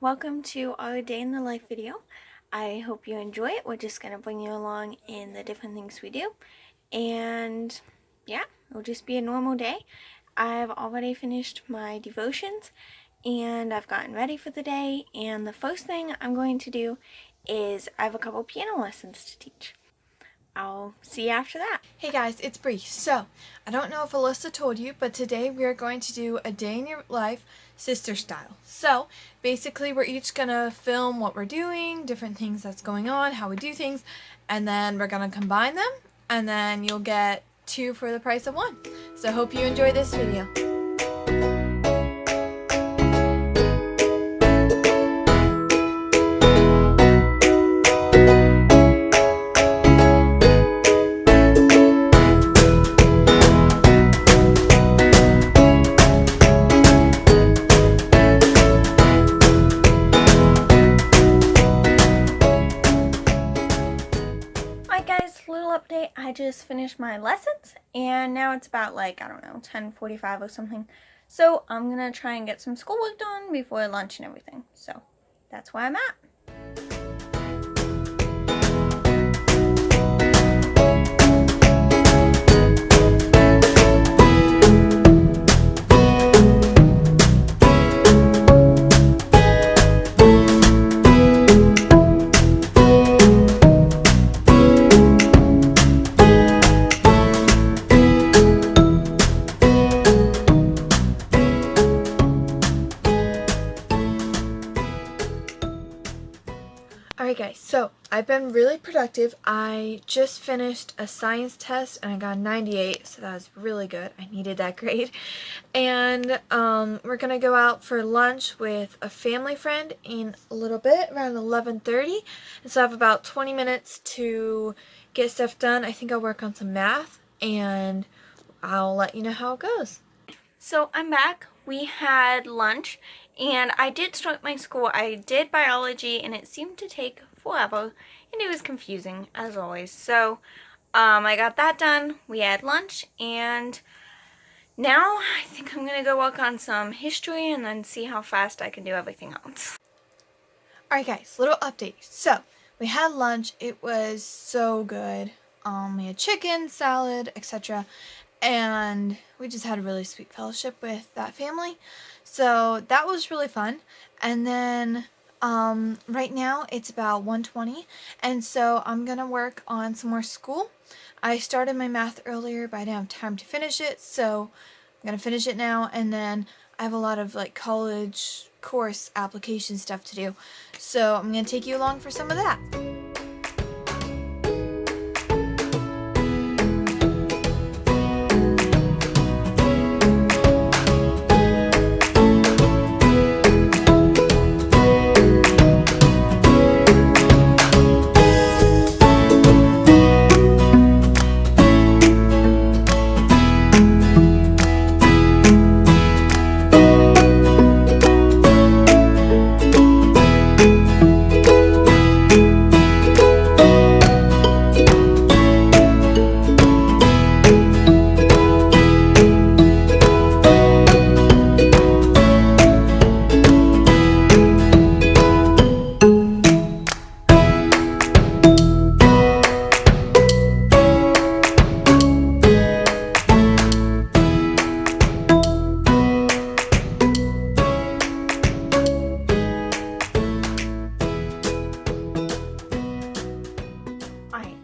welcome to our day in the life video. I hope you enjoy it. We're just going to bring you along in the different things we do. And yeah, it'll just be a normal day. I've already finished my devotions and I've gotten ready for the day. And the first thing I'm going to do is I have a couple piano lessons to teach. I'll see you after that. Hey guys, it's Bri. So, I don't know if Alyssa told you, but today we are going to do a day in your life sister style. So, basically we're each going to film what we're doing, different things that's going on, how we do things, and then we're going to combine them, and then you'll get 2 for the price of 1. So, hope you enjoy this video. I just finished my lessons and now it's about 10:45 or something. So I'm gonna try and get some schoolwork done before lunch and everything. So that's where I'm at. Alright guys, so I've been really productive. I just finished a science test and I got a 98, so that was really good. I needed that grade. And we're going to go out for lunch with a family friend in a little bit, around 11:30. And so I have about 20 minutes to get stuff done. I think I'll work on some math and I'll let you know how it goes. So I'm back. We had lunch and I did start my school. I did biology and it seemed to take forever and it was confusing as always. So I got that done. We had lunch and now I think I'm going to go work on some history and then see how fast I can do everything else. Alright guys, little update. So we had lunch. It was so good. We had chicken, salad, etc. And we just had a really sweet fellowship with that family. So that was really fun. And then right now it's about 1:20, and so I'm gonna work on some more school. I started my math earlier, but I didn't have time to finish it, so I'm gonna finish it now. And then I have a lot of college course application stuff to do, so I'm gonna take you along for some of that.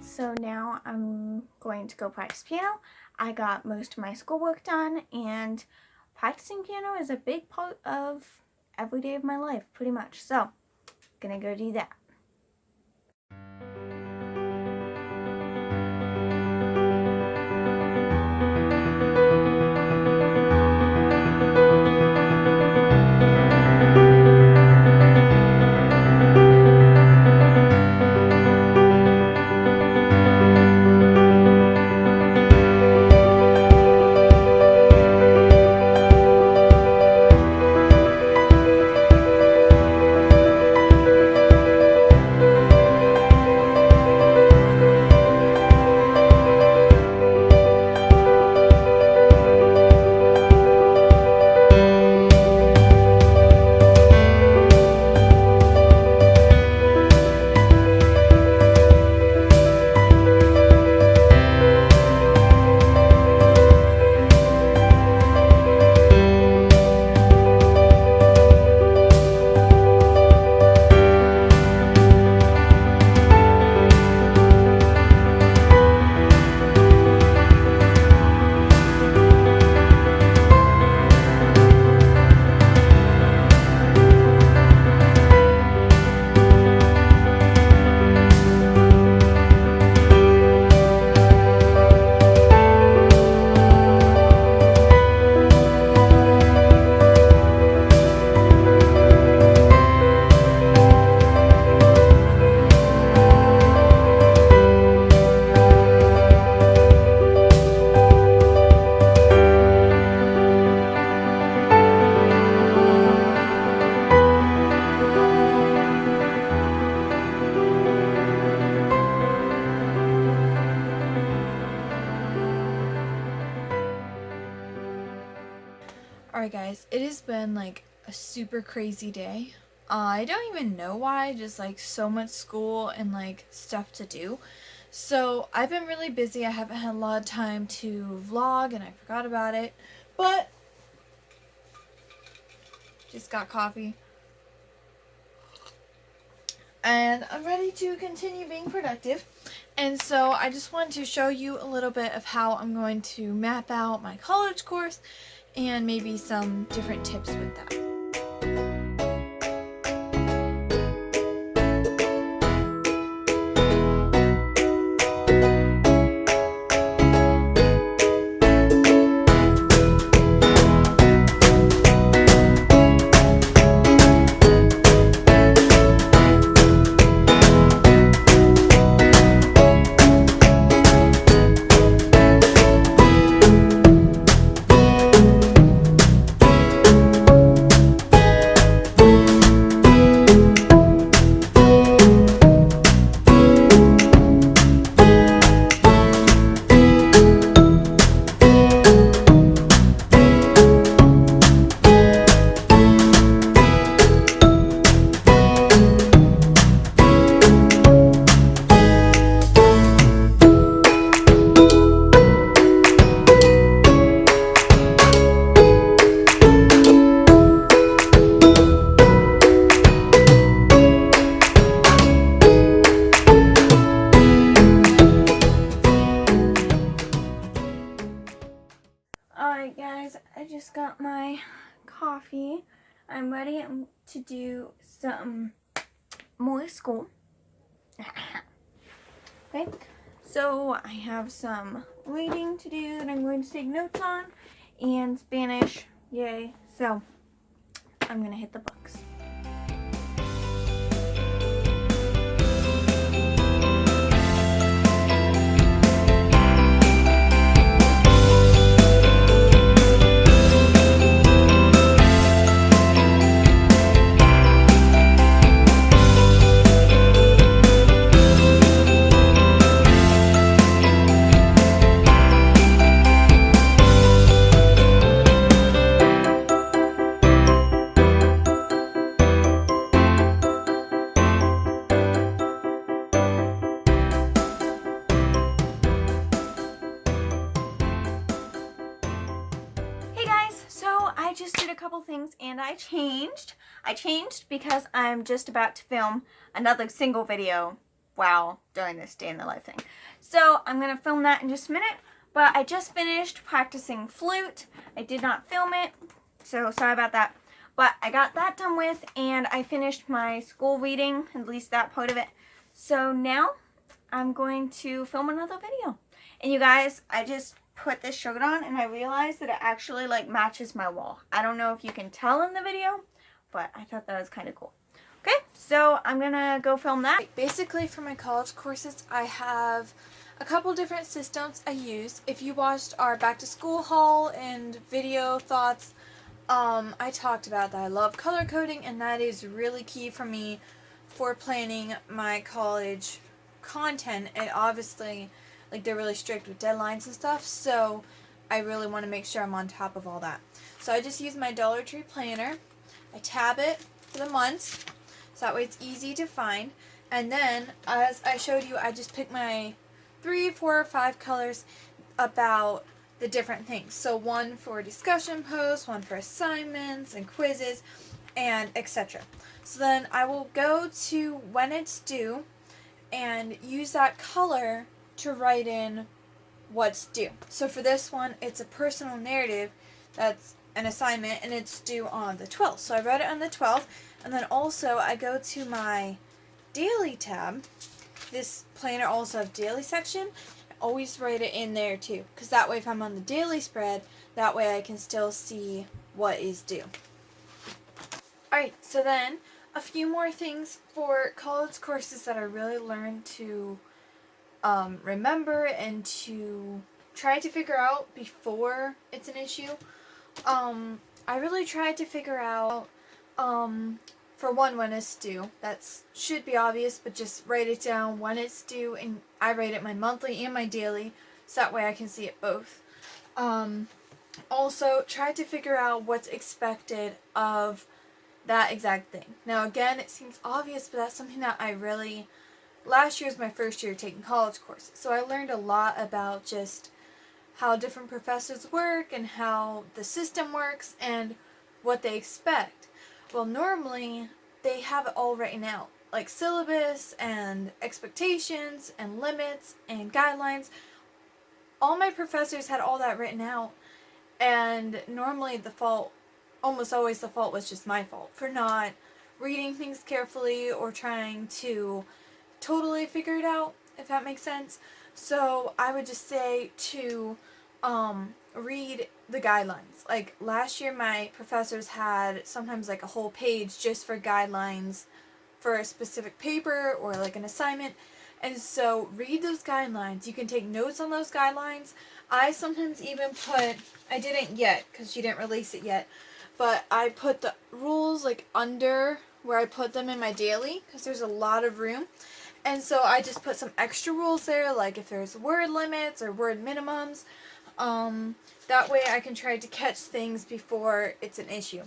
So now I'm going to go practice piano. I got most of my schoolwork done and practicing piano is a big part of every day of my life, pretty much. So, gonna go do that. Alright guys, it has been like a super crazy day. I don't even know why, just like so much school and like stuff to do. So I've been really busy. I haven't had a lot of time to vlog and I forgot about it. But just got coffee. And I'm ready to continue being productive. And so I just wanted to show you a little bit of how I'm going to map out my college course and maybe some different tips with that. Alright guys, I just got my coffee. I'm ready to do some more school. Okay, so I have some reading to do that I'm going to take notes on, and Spanish, yay. So I'm gonna hit the books. I just did a couple things and I changed because I'm just about to film another single video while doing this day in the life thing. So I'm going to film that in just a minute, but I just finished practicing flute. I did not film it, so sorry about that. But I got that done with and I finished my school reading, at least that part of it. So now I'm going to film another video. And you guys, I just put this shirt on and I realized that it actually like matches my wall. I don't know if you can tell in the video, but I thought that was kind of cool. Okay, so I'm gonna go film that. Basically for my college courses, I have a couple different systems I use. If you watched our back to school haul and video thoughts, I talked about that I love color coding and that is really key for me for planning my college content. And obviously like they're really strict with deadlines and stuff, so I really want to make sure I'm on top of all that. So I just use my Dollar Tree planner. I tab it for the months, so that way it's easy to find. And then, as I showed you, I just pick my 3, 4, or 5 colors about the different things. So one for discussion posts, one for assignments and quizzes, and etc. So then I will go to when it's due and use that color to write in what's due. So for this one, it's a personal narrative that's an assignment and it's due on the 12th. So I write it on the 12th, and then also I go to my daily tab. This planner also has daily section. I always write it in there too, because that way if I'm on the daily spread, that way I can still see what is due. Alright, so then a few more things for college courses that I really learned to remember and to try to figure out before it's an issue. I really tried to figure out, for one, when it's due. That should be obvious, but just write it down when it's due, and I write it my monthly and my daily, so that way I can see it both. Also, try to figure out what's expected of that exact thing. Now, again, it seems obvious, but that's something that I really. Last year was my first year taking college courses, so I learned a lot about just how different professors work and how the system works and what they expect. Well, normally they have it all written out, like syllabus and expectations and limits and guidelines. All my professors had all that written out, and normally almost always the fault was just my fault for not reading things carefully or trying to totally figure it out, if that makes sense. So I would just say to read the guidelines. Like last year, my professors had sometimes like a whole page just for guidelines for a specific paper or like an assignment. And so read those guidelines. You can take notes on those guidelines. I sometimes even I didn't yet because she didn't release it yet, but I put the rules like under where I put them in my daily because there's a lot of room. And so I just put some extra rules there, like if there's word limits or word minimums. That way I can try to catch things before it's an issue.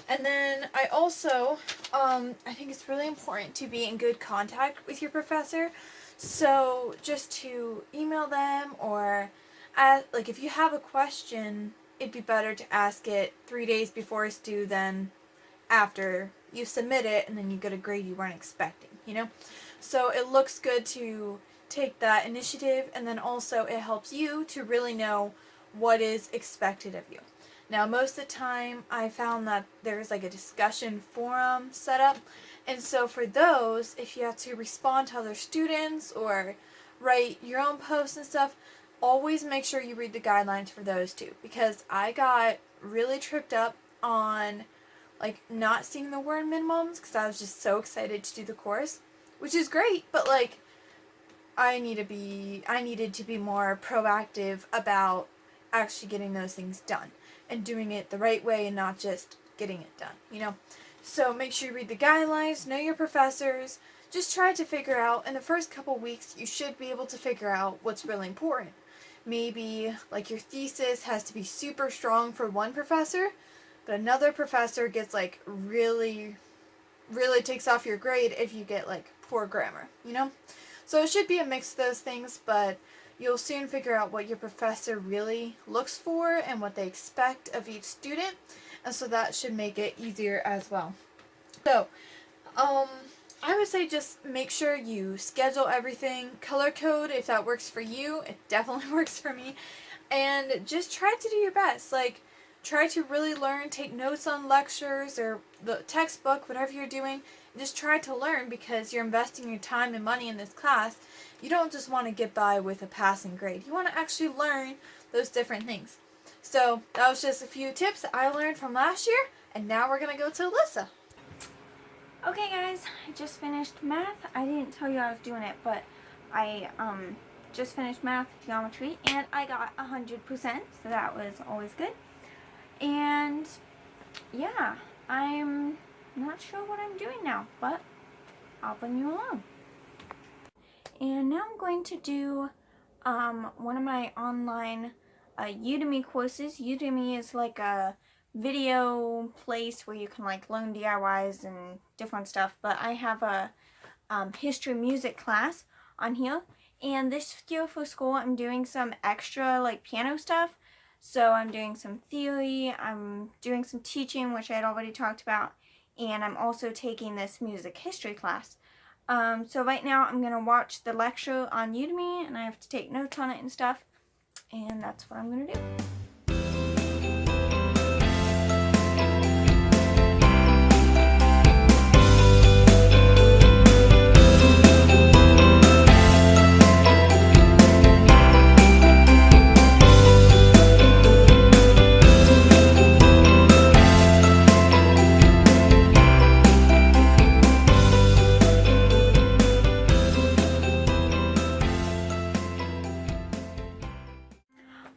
And then I also, I think it's really important to be in good contact with your professor. So just to email them or like if you have a question, it'd be better to ask it 3 days before it's due than after you submit it and then you get a grade you weren't expecting, you know? So it looks good to take that initiative, and then also it helps you to really know what is expected of you. Now, most of the time, I found that there's like a discussion forum set up, and so for those, if you have to respond to other students or write your own posts and stuff, always make sure you read the guidelines for those too, because I got really tripped up on like not seeing the word minimums because I was just so excited to do the course, which is great, but like I needed to be more proactive about actually getting those things done and doing it the right way and not just getting it done, you know? So make sure you read the guidelines, know your professors, just try to figure out in the first couple weeks you should be able to figure out what's really important. Maybe like your thesis has to be super strong for one professor, but another professor gets like really takes off your grade if you get like poor grammar, you know? So it should be a mix of those things, but you'll soon figure out what your professor really looks for and what they expect of each student, and so that should make it easier as well. So, I would say just make sure you schedule everything, color code if that works for you. It definitely works for me. And just try to do your best. Like, try to really learn, take notes on lectures or the textbook, whatever you're doing. Just try to learn because you're investing your time and money in this class. You don't just want to get by with a passing grade. You want to actually learn those different things. So that was just a few tips that I learned from last year, and now we're going to go to Alyssa. Okay guys, I just finished math. I didn't tell you I was doing it, but I just finished math, geometry, and I got 100%, so that was always good. And yeah, I'm not sure what I'm doing now, but I'll bring you along. And now I'm going to do one of my online Udemy courses. Udemy is like a video place where you can like learn DIYs and different stuff, but I have a history music class on here, and this year for school I'm doing some extra like piano stuff. So I'm doing some theory, I'm doing some teaching, which I had already talked about, and I'm also taking this music history class. So right now I'm going to watch the lecture on Udemy, and I have to take notes on it and stuff, and that's what I'm going to do.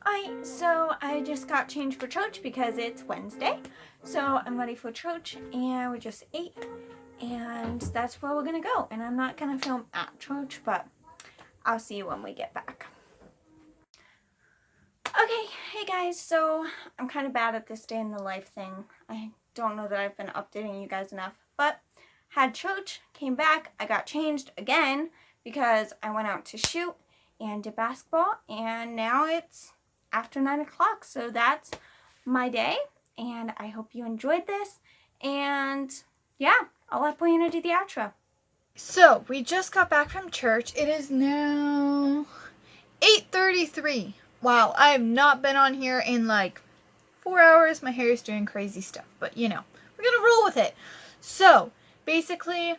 Alright, so I just got changed for church because it's Wednesday. So I'm ready for church, and we just ate, and that's where we're gonna go. And I'm not gonna film at church, but I'll see you when we get back. Okay, Hey guys, so I'm kind of bad at this day in the life thing. I don't know that I've been updating you guys enough, but had church, came back, I got changed again because I went out to shoot and did basketball, and now it's after 9 o'clock, so that's my day, and I hope you enjoyed this, and yeah, I'll let Brianna do the outro. So, we just got back from church. It is now 8:33. Wow, I have not been on here in like 4 hours. My hair is doing crazy stuff, but you know, we're gonna roll with it. So, basically,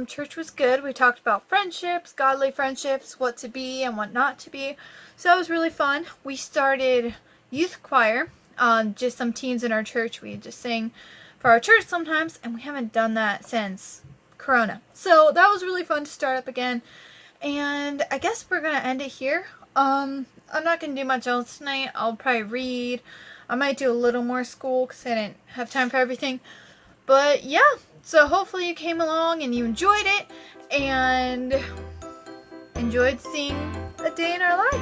church was good. We talked about friendships, godly friendships, what to be and what not to be. So that was really fun. We started youth choir. Just some teens in our church. We just sing for our church sometimes, and we haven't done that since Corona. So that was really fun to start up again. And I guess we're gonna end it here. I'm not gonna do much else tonight. I'll probably read. I might do a little more school because I didn't have time for everything. But yeah, so hopefully you came along and you enjoyed it and enjoyed seeing a day in our life.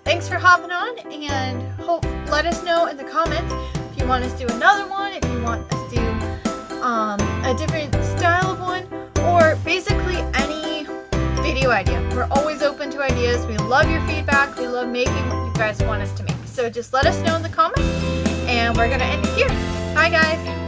Thanks for hopping on, and let us know in the comments if you want us to do another one, if you want us to do a different style of one, or basically any video idea. We're always open to ideas. We love your feedback. We love making what you guys want us to make. So just let us know in the comments, and we're going to end it here. Bye, guys.